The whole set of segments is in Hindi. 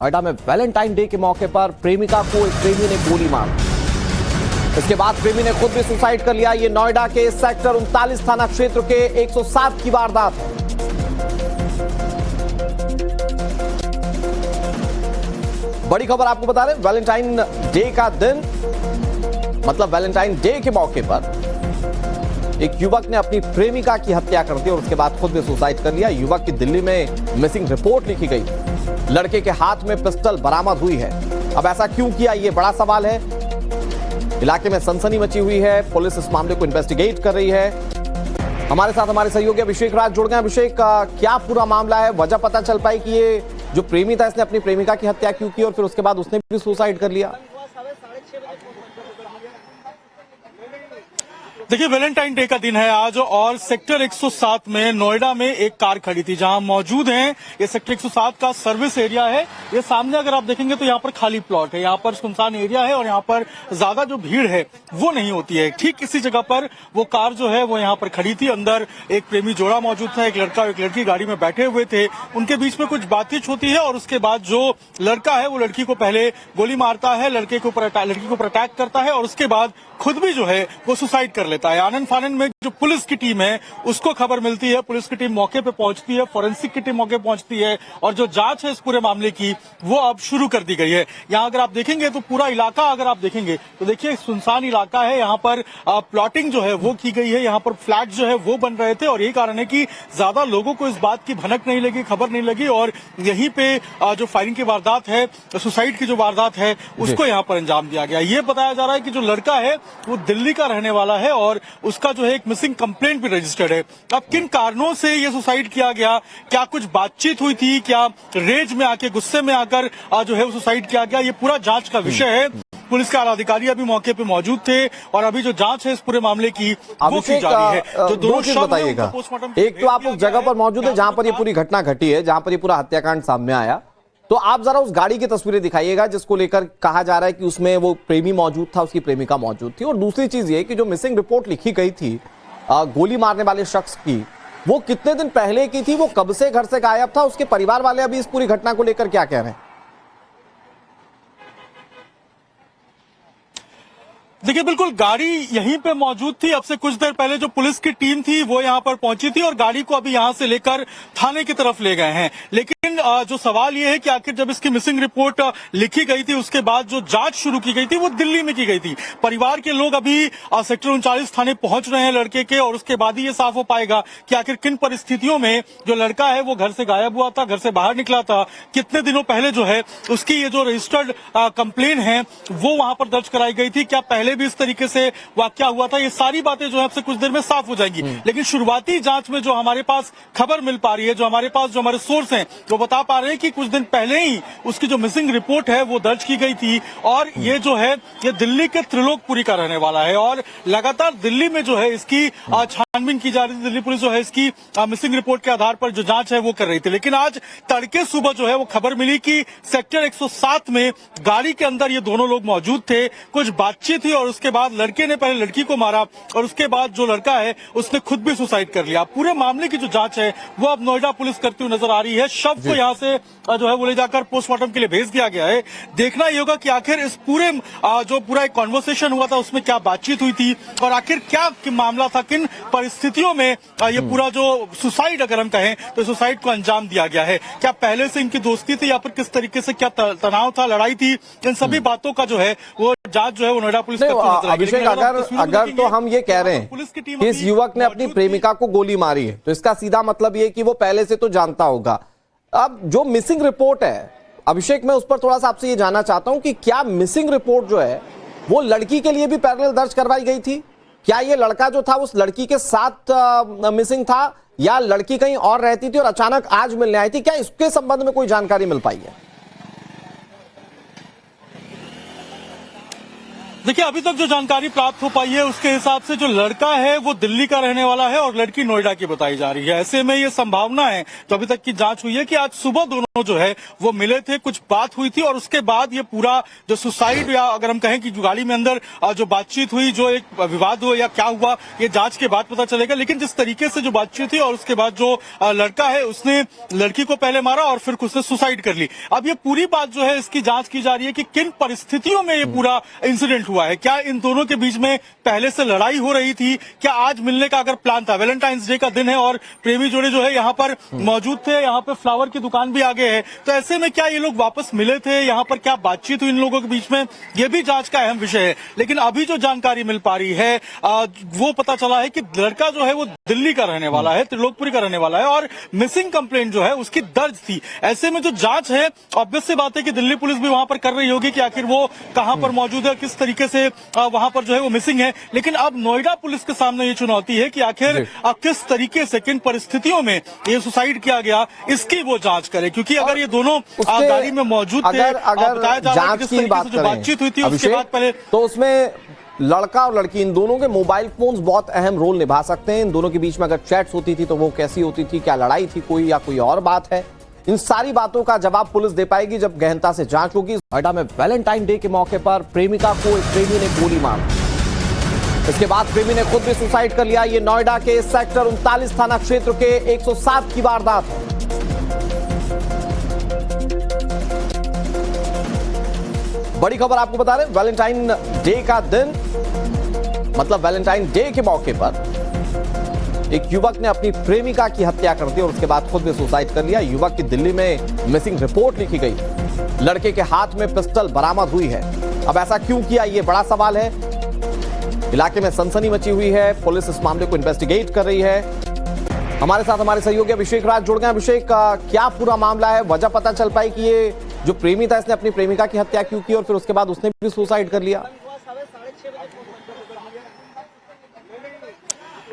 नोएडा में वैलेंटाइन डे के मौके पर प्रेमिका को एक प्रेमी ने गोली मार इसके बाद प्रेमी ने खुद भी सुसाइड कर लिया। ये नोएडा के सेक्टर 39 थाना क्षेत्र के 107 की वारदात है। बड़ी खबर आपको बता रहे, वैलेंटाइन डे का दिन मतलब वैलेंटाइन डे के मौके पर एक युवक ने अपनी प्रेमिका की हत्या कर दी और उसके बाद खुद भी सुसाइड कर लिया। युवक की दिल्ली में मिसिंग रिपोर्ट लिखी गई। लड़के के हाथ में पिस्टल बरामद हुई है। अब ऐसा क्यों किया, यह बड़ा सवाल है। इलाके में सनसनी मची हुई है। पुलिस इस मामले को इन्वेस्टिगेट कर रही है। हमारे साथ हमारे सहयोगी अभिषेक राज जुड़ गए। अभिषेक, क्या पूरा मामला है? वजह पता चल पाई कि ये जो प्रेमी था इसने अपनी प्रेमिका की हत्या क्यों की और फिर उसके बाद उसने भी सुसाइड कर लिया? देखिए, वैलेंटाइन डे का दिन है आज और सेक्टर 107 में नोएडा में एक कार खड़ी थी जहां मौजूद हैं। ये सेक्टर 107 का सर्विस एरिया है। ये सामने अगर आप देखेंगे तो यहाँ पर खाली प्लॉट है, यहाँ पर सुनसान एरिया है और यहाँ पर ज्यादा जो भीड़ है वो नहीं होती है। ठीक इसी जगह पर वो कार जो है वो यहाँ पर खड़ी थी। अंदर एक प्रेमी जोड़ा मौजूद था, एक लड़का और एक लड़की गाड़ी में बैठे हुए थे। उनके बीच में कुछ बातचीत होती है और उसके बाद जो लड़का है वो लड़की को पहले गोली मारता है, लड़की के ऊपर अटैक करता है और उसके बाद खुद भी जो है वो सुसाइड कर लेता है। आनन फानन में जो पुलिस की टीम है उसको खबर मिलती है, पुलिस की टीम मौके पे पहुंचती है, फोरेंसिक की टीम मौके पे पहुंचती है और जो जांच है इस पूरे मामले की वो अब शुरू कर दी गई है। यहाँ अगर आप देखेंगे तो पूरा इलाका अगर आप देखेंगे तो देखिए सुनसान इलाका है। यहाँ पर प्लॉटिंग जो है वो की गई है, यहाँ पर फ्लैट जो है वो बन रहे थे और यही कारण है कि ज्यादा लोगों को इस बात की भनक नहीं लगी, खबर नहीं लगी और यहीं पे जो फायरिंग की वारदात है, सुसाइड की जो वारदात है उसको यहाँ पर अंजाम दिया गया। ये बताया जा रहा है कि जो लड़का है वो दिल्ली का रहने वाला है और उसका जो है एक मिसिंग कंप्लेंट भी रजिस्टर्ड है। अब किन कारणों से ये सुसाइड किया गया, क्या कुछ बातचीत हुई थी, क्या रेज में आके गुस्से में आकर जो है वो सुसाइड किया गया, ये पूरा जांच का विषय है। पुलिस के आला अधिकारी अभी मौके पे मौजूद थे और अभी जो जांच है इस पूरे मामले की वो की जा रही है। जो दो चीज बताइएगा, एक तो आप उस जगह पर मौजूद है जहां पर ये पूरी घटना घटी है, जहां पर ये पूरा हत्याकांड सामने आया, तो आप जरा उस गाड़ी की तस्वीरें दिखाइएगा जिसको लेकर कहा जा रहा है कि उसमें वो प्रेमी मौजूद था, उसकी प्रेमिका मौजूद थी। और दूसरी चीज ये कि जो मिसिंग रिपोर्ट लिखी गई थी गोली मारने वाले शख्स की, वो कितने दिन पहले की थी, वो कब से घर से गायब था, उसके परिवार वाले अभी इस पूरी घटना को लेकर क्या कह रहे हैं? देखिए, बिल्कुल गाड़ी यहीं पे मौजूद थी। अब से कुछ देर पहले जो पुलिस की टीम थी वो यहाँ पर पहुंची थी और गाड़ी को अभी यहाँ से लेकर थाने की तरफ ले गए हैं। लेकिन जो सवाल ये है कि आखिर जब इसकी मिसिंग रिपोर्ट लिखी गई थी उसके बाद जो जांच शुरू की गई थी वो दिल्ली में की गई थी। परिवार के लोग अभी सेक्टर 39 थाने पहुंच रहे हैं लड़के के और उसके बाद ही ये साफ हो पाएगा कि आखिर किन परिस्थितियों में जो लड़का है वो घर से गायब हुआ था, घर से बाहर निकला था, कितने दिनों पहले जो है उसकी ये जो रजिस्टर्ड कंप्लेन है वो वहां पर दर्ज कराई गई थी, क्या पहले भी इस तरीके से वाकया हुआ था। ये सारी बातें जो है अब से कुछ देर में साफ हो जाएंगी। लेकिन शुरुआती जांच में जो हमारे पास खबर मिल पा रही है, जो हमारे पास जो हमारे सोर्स हैं वो बता पा रहे हैं कि कुछ दिन पहले ही उसकी जो मिसिंग रिपोर्ट है वो दर्ज की गई थी और ये जो है ये दिल्ली के त्रिलोकपुरी का रहने वाला है और लगातार दिल्ली में जो है इसकी छानबीन की जा रही थी। दिल्ली पुलिस जो है इसकी मिसिंग रिपोर्ट के आधार पर जो जांच है वो कर रही थी। लेकिन आज तड़के सुबह जो है वो खबर मिली कि सेक्टर 107 में गाड़ी के अंदर ये दोनों लोग मौजूद थे, कुछ बातचीत थी और उसके बाद लड़के ने पहले लड़की को मारा और उसके बाद जो लड़का है उसने खुद भी सुसाइड कर लिया। पूरे मामले की जो जांच है वो अब नोएडा पुलिस करती हुई नजर आ रही है। शव को यहाँ से जो है वो ले जाकर पोस्टमार्टम के लिए भेज दिया गया है। देखना ये होगा कि आखिर इस पूरे जो पूरा एक कॉन्वर्सेशन हुआ था उसमें क्या बातचीत हुई थी और आखिर क्या मामला था, किन परिस्थितियों में ये पूरा जो सुसाइड अगर हम कहें तो सुसाइड को अंजाम दिया गया है। क्या पहले से इनकी दोस्ती थी या फिर किस तरीके से क्या तनाव था, लड़ाई थी, इन सभी बातों का जो है वो जांच जो है वो नोएडा पुलिस अभिषेक, अगर तो हम ये कह रहे हैं कि इस युवक ने अपनी प्रेमिका को गोली मारी है तो इसका सीधा मतलब ये कि वो पहले से तो जानता होगा। अब जो मिसिंग रिपोर्ट है अभिषेक, मैं उस पर थोड़ा सा आपसे ये जानना चाहता हूं कि क्या मिसिंग रिपोर्ट जो है वो लड़की के लिए भी पैरेलल दर्ज करवाई गई थी? क्या ये लड़का जो था उस लड़की के साथ मिसिंग था या लड़की कहीं और रहती थी और अचानक आज मिलने आई थी? क्या इसके संबंध में कोई जानकारी मिल पाई है? देखिए, अभी तक जो जानकारी प्राप्त हो पाई है उसके हिसाब से जो लड़का है वो दिल्ली का रहने वाला है और लड़की नोएडा की बताई जा रही है। ऐसे में ये संभावना है, तो अभी तक की जांच हुई है कि आज सुबह दोनों जो है वो मिले थे, कुछ बात हुई थी और उसके बाद ये पूरा जो सुसाइड या अगर हम कहें कि जो गाड़ी में अंदर जो बातचीत हुई, जो एक विवाद हुआ या क्या हुआ, ये जांच के बाद पता चलेगा। लेकिन जिस तरीके से जो बातचीत हुई और उसके बाद जो लड़का है उसने लड़की को पहले मारा और फिर उसने सुसाइड कर ली। अब ये पूरी बात जो है इसकी जांच की जा रही है कि किन परिस्थितियों में ये पूरा इंसिडेंट हुआ है। क्या इन दोनों के बीच में पहले से लड़ाई हो रही थी? क्या आज मिलने का अगर प्लान था? वैलेंटाइंस डे का दिन है और प्रेमी जोड़े जो है यहाँ पर मौजूद थे। यहाँ पे फ्लावर की दुकान भी आगे है, तो ऐसे में क्या ये लोग वापस मिले थे? यहाँ पर क्या बातचीत हुई इन लोगों के बीच में? ये भी जांच का अहम विषय है। लेकिन अभी जो जानकारी मिल पा रही है वो पता चला है कि लड़का जो है वो दिल्ली का रहने वाला है, त्रिलोकपुरी का रहने वाला है और मिसिंग कंप्लेंट जो है उसकी दर्ज थी। ऐसे में जो जांच है, ऑब्वियस सी बात है कि दिल्ली पुलिस भी वहां पर कर रही होगी कि आखिर वो कहां पर मौजूद है, किस तरीके से वहां पर जो है वो मिसिंग है। लेकिन अब नोएडा पुलिस के सामने ये चुनौती है कि आखिर किस तरीके से, किन परिस्थितियों में ये सुसाइड किया गया, इसकी वो जांच करे। क्योंकि अगर ये दोनों गाड़ी में मौजूद थे, बताया जा रहा है कि किस तरीके से जो बातचीत हुई थी उसके बाद पहले, तो उसमें लड़का और लड़की इन दोनों के मोबाइल फोन्स बहुत अहम रोल निभा सकते हैं। इन दोनों के बीच में अगर चैट्स होती थी तो वो कैसी होती थी, क्या लड़ाई थी कोई या कोई और बात है, इन सारी बातों का जवाब पुलिस दे पाएगी जब गहनता से जांच होगी। नोएडा में वैलेंटाइन डे के मौके पर प्रेमिका को एक प्रेमी ने गोली मार, इसके बाद प्रेमी ने खुद भी सुसाइड कर लिया। ये नोएडा के सेक्टर 39 थाना क्षेत्र के 107 की वारदात है। बड़ी खबर आपको बता रहे, वैलेंटाइन डे का दिन, मतलब वैलेंटाइन डे के मौके पर एक युवक ने अपनी प्रेमिका की हत्या कर दी और उसके बाद खुद भी सुसाइड कर लिया। युवक की दिल्ली में मिसिंग रिपोर्ट लिखी गई। लड़के के हाथ में पिस्टल बरामद हुई है। अब ऐसा क्यों किया, यह बड़ा सवाल है। इलाके में सनसनी मची हुई है। पुलिस इस मामले को इन्वेस्टिगेट कर रही है। हमारे साथ हमारे सहयोगी अभिषेक राज जुड़ गए। अभिषेक, क्या पूरा मामला है? वजह पता चल पाई कि ये जो प्रेमी था इसने अपनी प्रेमिका की हत्या क्यों की और फिर उसके बाद उसने भी सुसाइड कर लिया?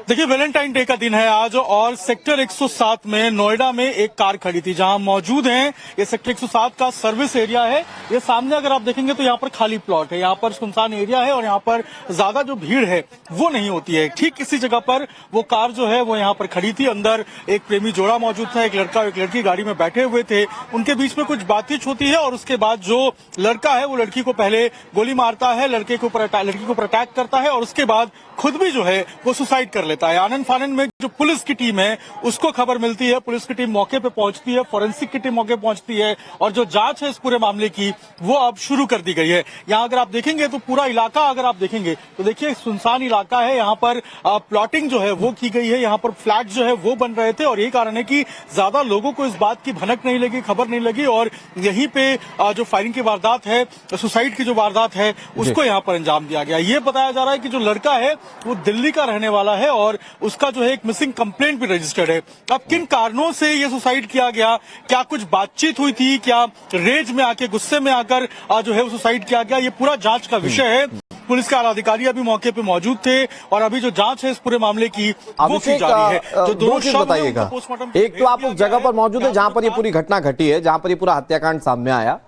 देखिए, वैलेंटाइन डे का दिन है आज और सेक्टर 107 में नोएडा में एक कार खड़ी थी जहां मौजूद हैं। ये सेक्टर 107 का सर्विस एरिया है। ये सामने अगर आप देखेंगे तो यहाँ पर खाली प्लॉट है, यहाँ पर सुनसान एरिया है और यहाँ पर ज्यादा जो भीड़ है वो नहीं होती है। ठीक इसी जगह पर वो कार जो है वो यहाँ पर खड़ी थी। अंदर एक प्रेमी जोड़ा मौजूद था, एक लड़का और एक लड़की गाड़ी में बैठे हुए थे। उनके बीच में कुछ बातचीत होती है और उसके बाद जो लड़का है वो लड़की को पहले गोली मारता है, लड़की को अटैक करता है और उसके बाद खुद भी जो है वो सुसाइड कर लेता है। आनंद फानन में जो पुलिस की टीम है उसको खबर मिलती है, पुलिस की टीम मौके पे पहुंचती है, फोरेंसिक की टीम मौके पे पहुंचती है और जो जांच है इस पूरे मामले की वो अब शुरू कर दी गई है। यहाँ अगर आप देखेंगे तो पूरा इलाका अगर आप देखेंगे तो देखिए सुनसान इलाका है। यहाँ पर प्लॉटिंग जो है वो की गई है, यहाँ पर फ्लैट जो है वो बन रहे थे और यही कारण है कि ज्यादा लोगों को इस बात की भनक नहीं लगी, खबर नहीं लगी और यहीं पे जो फायरिंग की वारदात है, सुसाइड की जो वारदात है उसको यहाँ पर अंजाम दिया गया। ये बताया जा रहा है कि जो लड़का है वो दिल्ली का रहने वाला है और उसका जो है एक मिसिंग कंप्लेंट भी रजिस्टर्ड है। अब किन कारणों से ये सुसाइड किया गया, क्या कुछ बातचीत हुई थी, क्या रेज में आके, गुस्से में आकर जो है वो सुसाइड किया गया, ये पूरा जांच का विषय है। पुलिस के आला अधिकारी अभी मौके पे मौजूद थे और अभी जो जांच है इस पूरे मामले की वो की जा रही है। जो दोनों शव बताइएगा, एक तो आप उस जगह पर मौजूद है जहां पर ये पूरी घटना घटी है, जहां पर ये पूरा हत्याकांड सामने आया,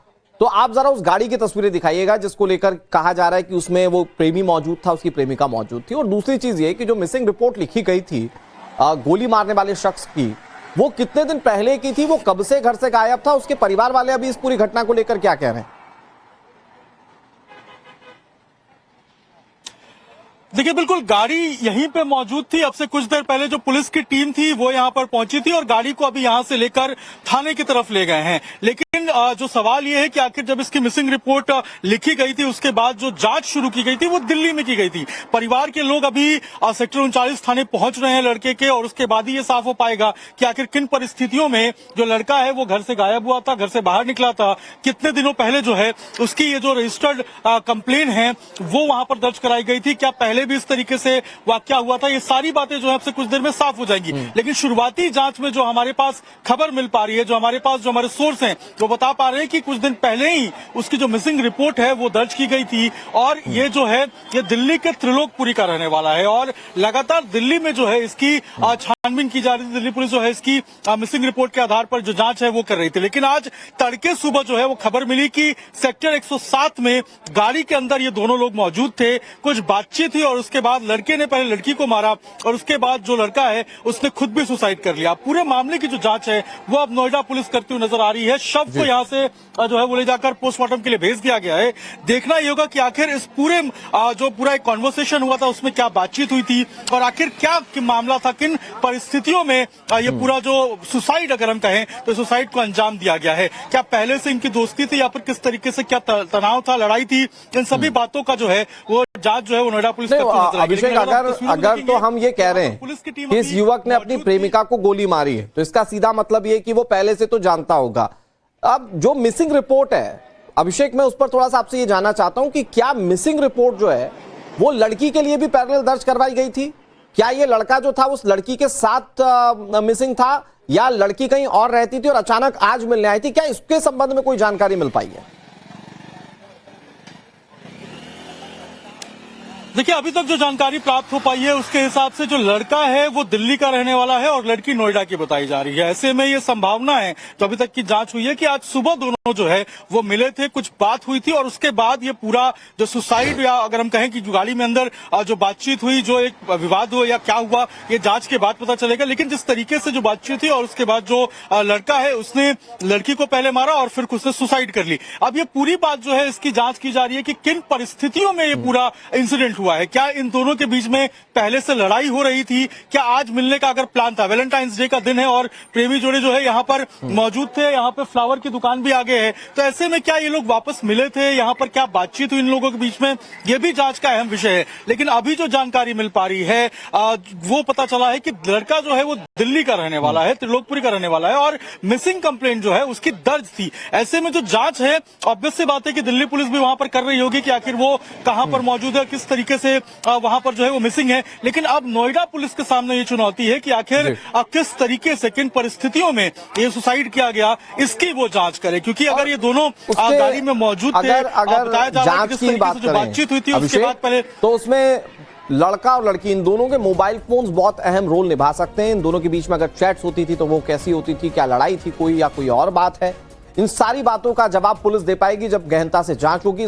तो आप जरा उस गाड़ी की तस्वीरें दिखाइएगा जिसको लेकर कहा जा रहा है कि उसमें वो प्रेमी मौजूद था, उसकी प्रेमिका मौजूद थी। और दूसरी चीज ये कि जो मिसिंग रिपोर्ट लिखी गई थी गोली मारने वाले शख्स की, वो कितने दिन पहले की थी, वो कब से घर से गायब था, उसके परिवार वाले अभी इस पूरी घटना को लेकर क्या कह रहे हैं? देखिए, बिल्कुल गाड़ी यहीं पे मौजूद थी। अब से कुछ देर पहले जो पुलिस की टीम थी वो यहाँ पर पहुंची थी और गाड़ी को अभी यहाँ से लेकर थाने की तरफ ले गए हैं। लेकिन जो सवाल ये है कि आखिर जब इसकी मिसिंग रिपोर्ट लिखी गई थी उसके बाद जो जांच शुरू की गई थी वो दिल्ली में की गई थी। परिवार के लोग अभी सेक्टर 39 थाने पहुंच रहे हैं लड़के के और उसके बाद ही ये साफ हो पाएगा कि आखिर किन परिस्थितियों में जो लड़का है वो घर से गायब हुआ था, घर से बाहर निकला था, कितने दिनों पहले जो है उसकी ये जो रजिस्टर्ड कंप्लेन है वो वहां पर दर्ज कराई गई थी, क्या पहले भी इस तरीके से वाकया हुआ था। ये सारी बातें जो है आपसे कुछ देर में साफ हो जाएंगी। लेकिन शुरुआती जांच में जो हमारे पास खबर मिल पा रही है, जो हमारे पास जो हमारे सोर्स हैं वो बता पा रहे हैं कि कुछ दिन पहले ही उसकी जो मिसिंग रिपोर्ट है वो दर्ज की गई थी और ये जो है ये दिल्ली के त्रिलोकपुरी का रहने वाला है और लगातार दिल्ली में जो है इसकी छानबीन की जा रही थी। दिल्ली पुलिस जो है इसकी मिसिंग रिपोर्ट के आधार पर जो जांच है वो कर रही थी। लेकिन आज तड़के सुबह जो है वो खबर मिली कि सेक्टर 107 में गाड़ी के अंदर ये दोनों लोग मौजूद थे, कुछ बातचीत हुई और उसके बाद लड़के ने पहले लड़की को मारा और उसके बाद जो लड़का है उसने खुद भी सुसाइड कर लिया। पूरे मामले की जो जांच है वो अब नोएडा पुलिस करती हुई नजर आ रही है। शव को यहाँ से जो है वो ले जाकर पोस्टमार्टम के लिए भेज दिया गया है। देखना ये होगा कि आखिर इस पूरे जो पूरा एक कॉन्वर्सेशन हुआ था उसमें क्या बातचीत हुई थी और आखिर क्या मामला था, किन परिस्थितियों में ये पूरा जो सुसाइड अगर हम कहें तो सुसाइड को अंजाम दिया गया है। क्या पहले से इनकी दोस्ती थी या फिर किस तरीके से क्या तनाव था, लड़ाई थी, इन सभी बातों का जो है वो जांच जो है वो नोएडा पुलिस करती हुई नजर आएगी। अभिषेक, अगर तो हम ये कह रहे हैं कि इस युवक ने अपनी प्रेमिका को गोली मारी है तो इसका सीधा मतलब ये कि वो पहले से तो जानता होगा। अब जो मिसिंग रिपोर्ट है अभिषेक, मैं उस पर थोड़ा सा आपसे ये जानना चाहता हूं कि क्या मिसिंग रिपोर्ट जो है वो लड़की के लिए भी पैरेलल दर्ज करवाई गई थी? क्या ये लड़का जो था उस लड़की के साथ मिसिंग था या लड़की कहीं और रहती थी और अचानक आज मिलने आई थी? क्या इसके संबंध में कोई जानकारी मिल पाई है? देखिए, अभी तक जो जानकारी प्राप्त हो पाई है उसके हिसाब से जो लड़का है वो दिल्ली का रहने वाला है और लड़की नोएडा की बताई जा रही है। ऐसे में ये संभावना है जो अभी तक की जांच हुई है कि आज सुबह दोनों जो है वो मिले थे, कुछ बात हुई थी और उसके बाद ये पूरा जो सुसाइड या अगर हम कहें कि जो गाड़ी में अंदर जो बातचीत हुई, जो एक विवाद हुआ या क्या हुआ, ये जांच के बाद पता चलेगा। लेकिन जिस तरीके से जो बातचीत हुई और उसके बाद जो लड़का है उसने लड़की को पहले मारा और फिर उसने सुसाइड कर ली। अब ये पूरी बात जो है इसकी जांच की जा रही है कि किन परिस्थितियों में ये पूरा इंसिडेंट हुआ है। क्या इन दोनों के बीच में पहले से लड़ाई हो रही थी? क्या आज मिलने का अगर प्लान था? वैलेंटाइंस डे का दिन है और प्रेमी जोड़े जो है यहाँ पर मौजूद थे। यहाँ पे फ्लावर की दुकान भी आगे है, तो ऐसे में क्या ये लोग वापस मिले थे? यहाँ पर क्या बातचीत हुई इन लोगों के बीच में? ये भी जांच का अहम विषय है। लेकिन अभी जो जानकारी मिल पा रही है वो पता चला है कि लड़का जो है वो दिल्ली का रहने वाला है, त्रिलोकपुरी का रहने वाला है और मिसिंग कंप्लेंट जो है उसकी दर्ज थी। ऐसे में जो जांच है, ऑब्वियस सी बात है कि दिल्ली पुलिस भी वहां पर कर रही होगी कि आखिर वो कहां पर मौजूद है, किस तरीके से वहां पर जो है वो मिसिंग है। लेकिन अब नोएडा पुलिस के सामने ये चुनौती है कि आखिर किस तरीके से, किन परिस्थितियों में ये सुसाइड किया गया, इसकी वो जांच करे। क्योंकि अगर ये दोनों गाड़ी में मौजूद थे, अगर जांच की बात करें, बातचीत हुई थी उसके बाद पहले, तो उसमें लड़का और लड़की इन दोनों के मोबाइल फोन्स बहुत अहम रोल निभा सकते हैं। इन दोनों के बीच में अगर चैट्स होती थी तो वो कैसी होती थी, क्या लड़ाई थी कोई या कोई और बात है? इन सारी बातों का जवाब पुलिस दे पाएगी जब गहनता से जांच होगी।